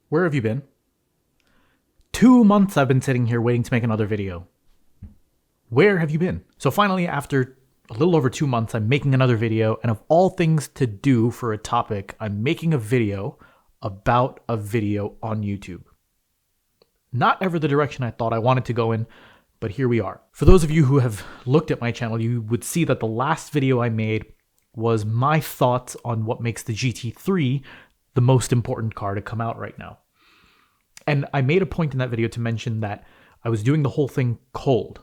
Where have you been? 2 months I've been sitting here waiting to make another video. Where have you been? So finally, after a little over 2 months, I'm making another video, and of all things to do for a topic, I'm making a video about a video on YouTube. Not ever the direction I thought I wanted to go in, but here we are. For those of you who have looked at my channel, you would see that the last video I made was my thoughts on what makes the GT3 the most important car to come out right now. And I made a point in that video to mention that I was doing the whole thing cold.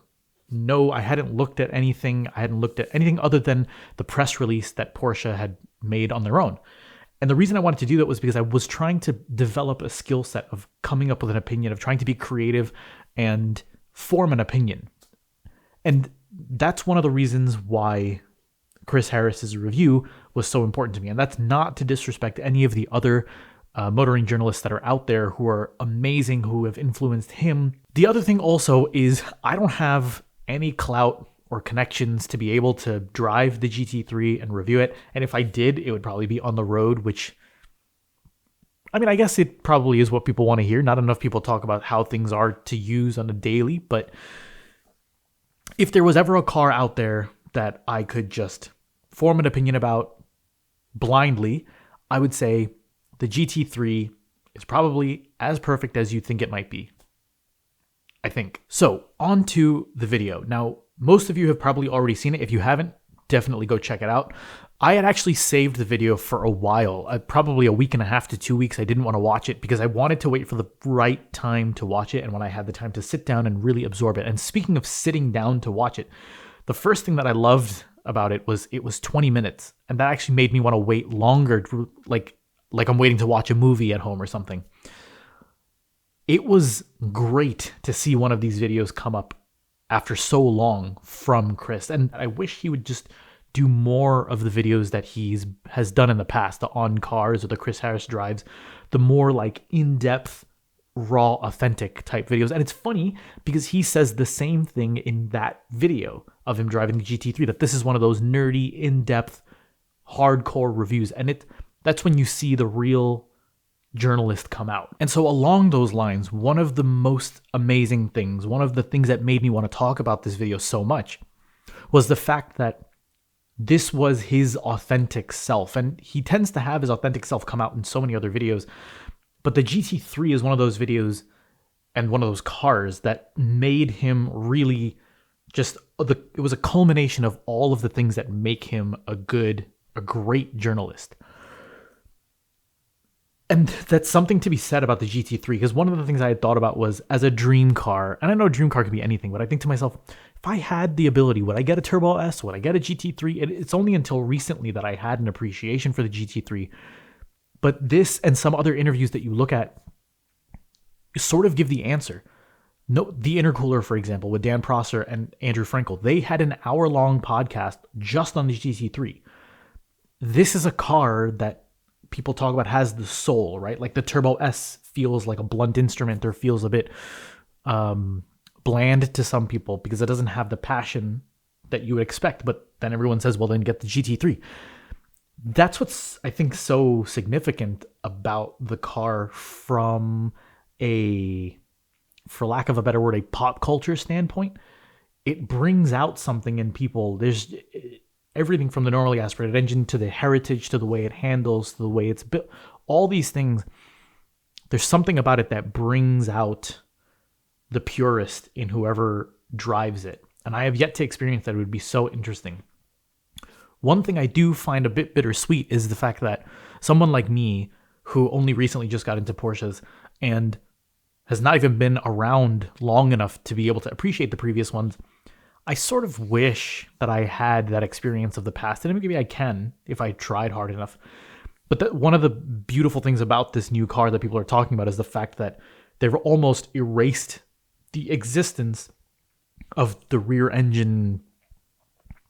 No, I hadn't looked at anything. I hadn't looked at anything other than the press release that Porsche had made on their own. And the reason I wanted to do that was because I was trying to develop a skill set of coming up with an opinion, of trying to be creative and form an opinion. And that's one of the reasons why Chris Harris's review was so important to me. And that's not to disrespect any of the other motoring journalists that are out there who are amazing, who have influenced him. The other thing also is I don't have any clout or connections to be able to drive the GT3 and review it. And if I did, it would probably be on the road, which, I mean, I guess it probably is what people want to hear. Not enough people talk about how things are to use on a daily, but if there was ever a car out there that I could just form an opinion about blindly, I would say the GT3 is probably as perfect as you think it might be. I think. So, on to the video. Now, most of you have probably already seen it. If you haven't, definitely go check it out. I had actually saved the video for a while, probably a week and a half to 2 weeks. I didn't want to watch it because I wanted to wait for the right time to watch it and when I had the time to sit down and really absorb it. And speaking of sitting down to watch it, the first thing that I loved about it was 20 minutes. And that actually made me want to wait longer, like I'm waiting to watch a movie at home or something. It was great to see one of these videos come up after so long from Chris. And I wish he would just do more of the videos that has done in the past, the on cars or the Chris Harris drives, the more like in-depth, raw, authentic type videos. And it's funny because he says the same thing in that video of him driving the GT3, that this is one of those nerdy, in-depth, hardcore reviews. And that's when you see the real journalist come out. And so along those lines, one of the most amazing things, one of the things that made me want to talk about this video so much was the fact that this was his authentic self. And he tends to have his authentic self come out in so many other videos. But the GT3 is one of those videos and one of those cars that made him really just, it was a culmination of all of the things that make him a great journalist. And that's something to be said about the GT3, because one of the things I had thought about was as a dream car, and I know a dream car could be anything, but I think to myself, if I had the ability, would I get a Turbo S? Would I get a GT3? It's only until recently that I had an appreciation for the GT3. But this and some other interviews that you look at sort of give the answer. No, the Intercooler, for example, with Dan Prosser and Andrew Frankel, they had an hour-long podcast just on the GT3. This is a car that people talk about has the soul, right? Like the Turbo S feels like a blunt instrument or feels a bit bland to some people because it doesn't have the passion that you would expect. But then everyone says, well, then get the GT3. That's what's, I think, so significant about the car from for lack of a better word, a pop culture standpoint. It brings out something in people. There's everything from the normally aspirated engine to the heritage, to the way it handles, to the way it's built, all these things. There's something about it that brings out the purist in whoever drives it. And I have yet to experience that. It would be so interesting. One thing I do find a bit bittersweet is the fact that someone like me, who only recently just got into Porsches and has not even been around long enough to be able to appreciate the previous ones, I sort of wish that I had that experience of the past. And maybe I can if I tried hard enough. But one of the beautiful things about this new car that people are talking about is the fact that they've almost erased the existence of the rear engine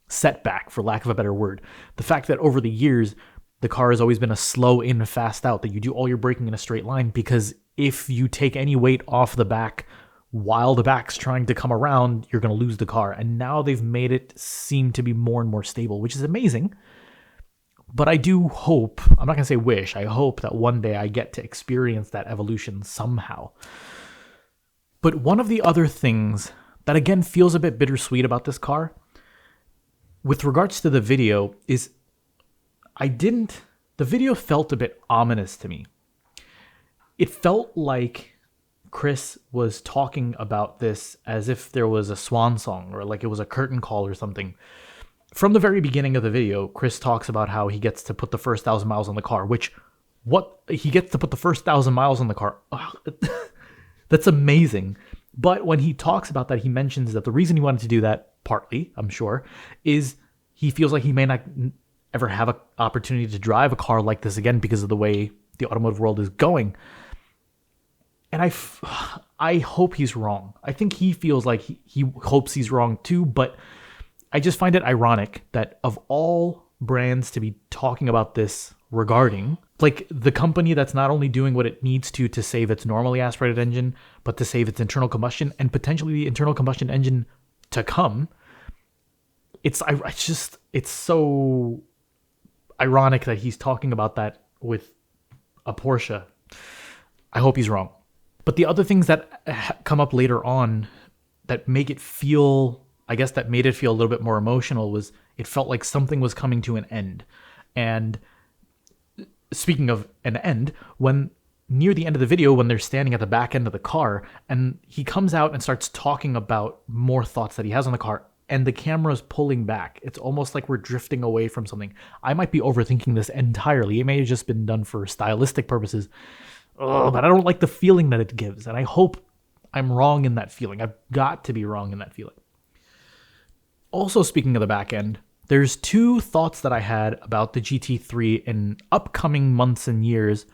setback, for lack of a better word. The fact that over the years, the car has always been a slow in, fast out, that you do all your braking in a straight line, because if you take any weight off the back while the back's trying to come around, you're going to lose the car. And now they've made it seem to be more and more stable, which is amazing. But I do hope, I'm not going to say wish, I hope that one day I get to experience that evolution somehow. But one of the other things that again feels a bit bittersweet about this car, with regards to the video, is the video felt a bit ominous to me. It felt like Chris was talking about this as if there was a swan song or like it was a curtain call or something. From the very beginning of the video, Chris talks about how he gets to put the first 1,000 miles on the car, he gets to put the first 1,000 miles on the car. That's amazing. But when he talks about that, he mentions that the reason he wanted to do that, partly, I'm sure, is he feels like he may not ever have an opportunity to drive a car like this again because of the way the automotive world is going. And I hope he's wrong. I think he feels like he hopes he's wrong too, but I just find it ironic that of all brands to be talking about this regarding, like the company that's not only doing what it needs to save its normally aspirated engine, but to save its internal combustion and potentially the internal combustion engine to come, it's so ironic that he's talking about that with a Porsche. I hope he's wrong. But the other things that come up later on that make it feel, I guess that made it feel a little bit more emotional, was it felt like something was coming to an end. And speaking of an end, when near the end of the video, when they're standing at the back end of the car and he comes out and starts talking about more thoughts that he has on the car and the camera's pulling back, it's almost like we're drifting away from something. I might be overthinking this entirely. It may have just been done for stylistic purposes. But I don't like the feeling that it gives, and I hope I'm wrong in that feeling. I've got to be wrong in that feeling. Also, speaking of the back end, there's two thoughts that I had about the GT3 in upcoming months and years,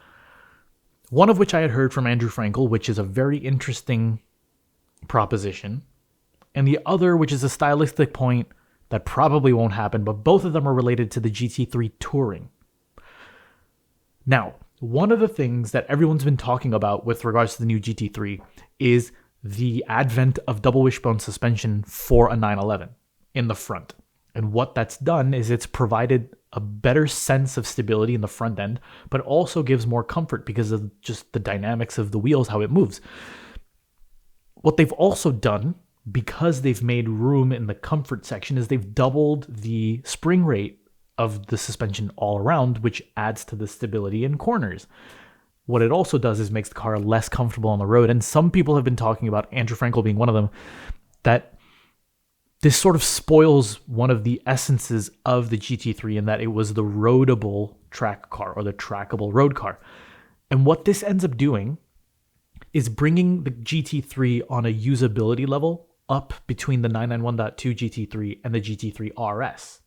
one of which I had heard from Andrew Frankel, which is a very interesting proposition, and the other, which is a stylistic point that probably won't happen, but both of them are related to the GT3 touring. Now, one of the things that everyone's been talking about with regards to the new GT3 is the advent of double wishbone suspension for a 911 in the front. And what that's done is it's provided a better sense of stability in the front end, but also gives more comfort because of just the dynamics of the wheels, how it moves. What they've also done, because they've made room in the comfort section, is they've doubled the spring rate of the suspension all around, which adds to the stability in corners. What it also does is makes the car less comfortable on the road. And some people have been talking about, Andrew Frankel being one of them, that this sort of spoils one of the essences of the GT3 in that it was the roadable track car or the trackable road car. And what this ends up doing is bringing the GT3 on a usability level up between the 991.2 GT3 and the GT3 RS.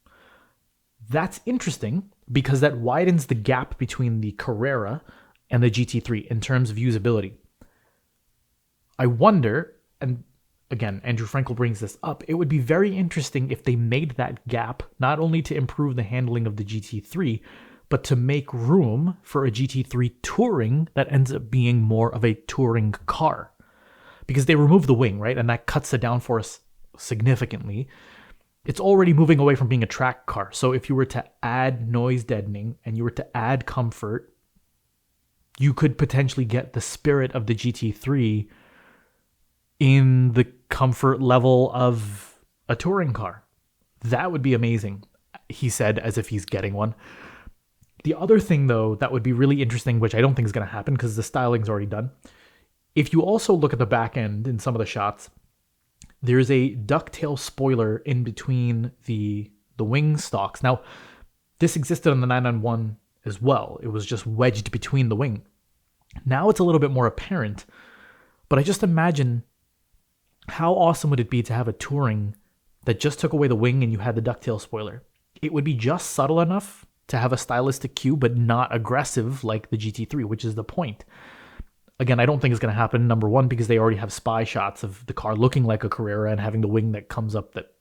That's interesting because that widens the gap between the Carrera and the GT3 in terms of usability. I wonder, and again, Andrew Frankel brings this up, it would be very interesting if they made that gap not only to improve the handling of the GT3, but to make room for a GT3 touring that ends up being more of a touring car. Because they remove the wing, right? And that cuts the downforce significantly. It's already moving away from being a track car. So if you were to add noise deadening and you were to add comfort, you could potentially get the spirit of the GT3 in the comfort level of a touring car. That would be amazing, he said, as if he's getting one. The other thing, though, that would be really interesting, which I don't think is going to happen because the styling's already done. If you also look at the back end in some of the shots, there's a ducktail spoiler in between the wing stalks. Now, this existed on the 991 as well. It was just wedged between the wing. Now it's a little bit more apparent, but I just imagine how awesome would it be to have a touring that just took away the wing and you had the ducktail spoiler. It would be just subtle enough to have a stylistic cue, but not aggressive like the GT3, which is the point. Again, I don't think it's going to happen, number one, because they already have spy shots of the car looking like a Carrera and having the wing that comes up that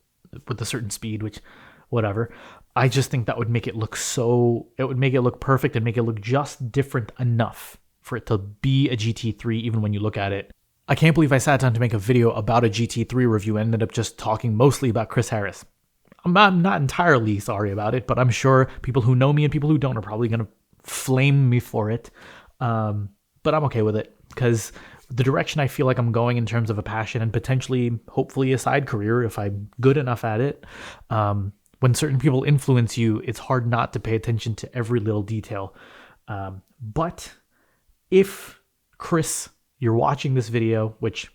with a certain speed, which, whatever. I just think that would make it look it would make it look perfect and make it look just different enough for it to be a GT3, even when you look at it. I can't believe I sat down to make a video about a GT3 review and ended up just talking mostly about Chris Harris. I'm not entirely sorry about it, but I'm sure people who know me and people who don't are probably going to flame me for it. But I'm okay with it because the direction I feel like I'm going in terms of a passion and potentially, hopefully, a side career if I'm good enough at it. When certain people influence you, it's hard not to pay attention to every little detail. But if, Chris, you're watching this video, which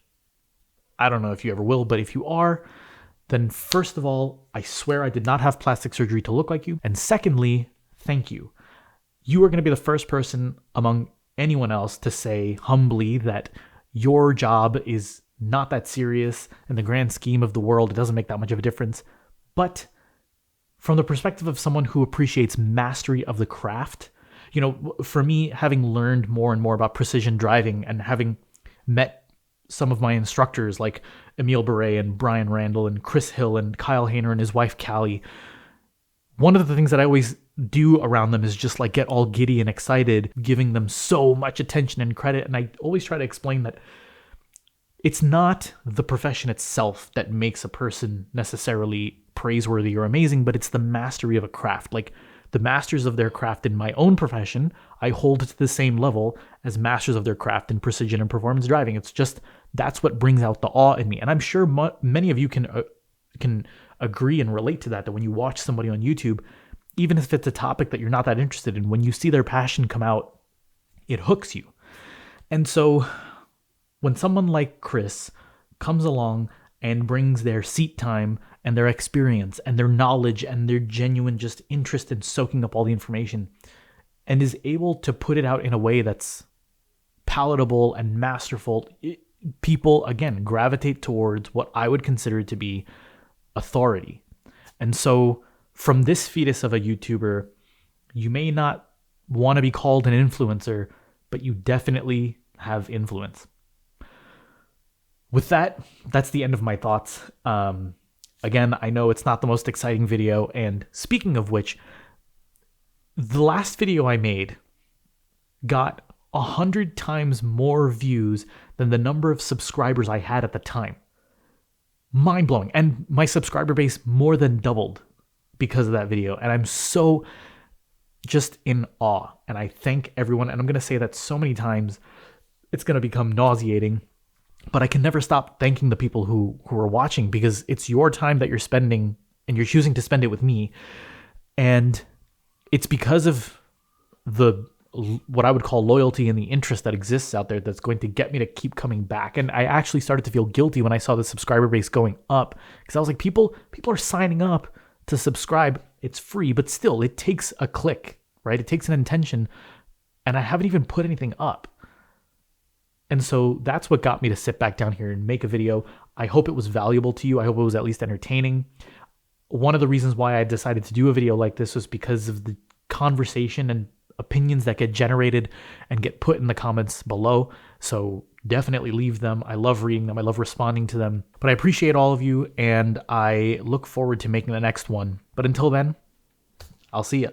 I don't know if you ever will, but if you are, then first of all, I swear I did not have plastic surgery to look like you. And secondly, thank you. You are going to be the first person among anyone else to say humbly that your job is not that serious in the grand scheme of the world. It doesn't make that much of a difference. But from the perspective of someone who appreciates mastery of the craft, you know, for me, having learned more and more about precision driving and having met some of my instructors like Emile Beret and Brian Randall and Chris Hill and Kyle Hayner and his wife Callie, one of the things that I always do around them is just like get all giddy and excited, giving them so much attention and credit. And I always try to explain that it's not the profession itself that makes a person necessarily praiseworthy or amazing, but it's the mastery of a craft. Like the masters of their craft in my own profession, I hold to the same level as masters of their craft in precision and performance driving. It's just, that's what brings out the awe in me. And I'm sure many of you can agree and relate to that, that when you watch somebody on YouTube, even if it's a topic that you're not that interested in, when you see their passion come out, it hooks you. And so when someone like Chris comes along and brings their seat time and their experience and their knowledge and their genuine just interest in soaking up all the information and is able to put it out in a way that's palatable and masterful, people, again, gravitate towards what I would consider to be authority. And so from this fetus of a YouTuber, you may not want to be called an influencer, but you definitely have influence. With that, that's the end of my thoughts. Again, I know it's not the most exciting video, and speaking of which, the last video I made got 100 times more views than the number of subscribers I had at the time. Mind-blowing. And my subscriber base more than doubled because of that video. And I'm so just in awe. And I thank everyone. And I'm going to say that so many times, it's going to become nauseating. But I can never stop thanking the people who are watching, because it's your time that you're spending and you're choosing to spend it with me. And it's because of the what I would call loyalty and the interest that exists out there that's going to get me to keep coming back. And I actually started to feel guilty when I saw the subscriber base going up, because I was like, people are signing up to subscribe. It's free, but still it takes a click, right? It takes an intention, and I haven't even put anything up. And so that's what got me to sit back down here and make a video. I hope it was valuable to you. I hope it was at least entertaining. One of the reasons why I decided to do a video like this was because of the conversation and opinions that get generated and get put in the comments below. So definitely leave them. I love reading them. I love responding to them. But I appreciate all of you, and I look forward to making the next one. But until then, I'll see ya.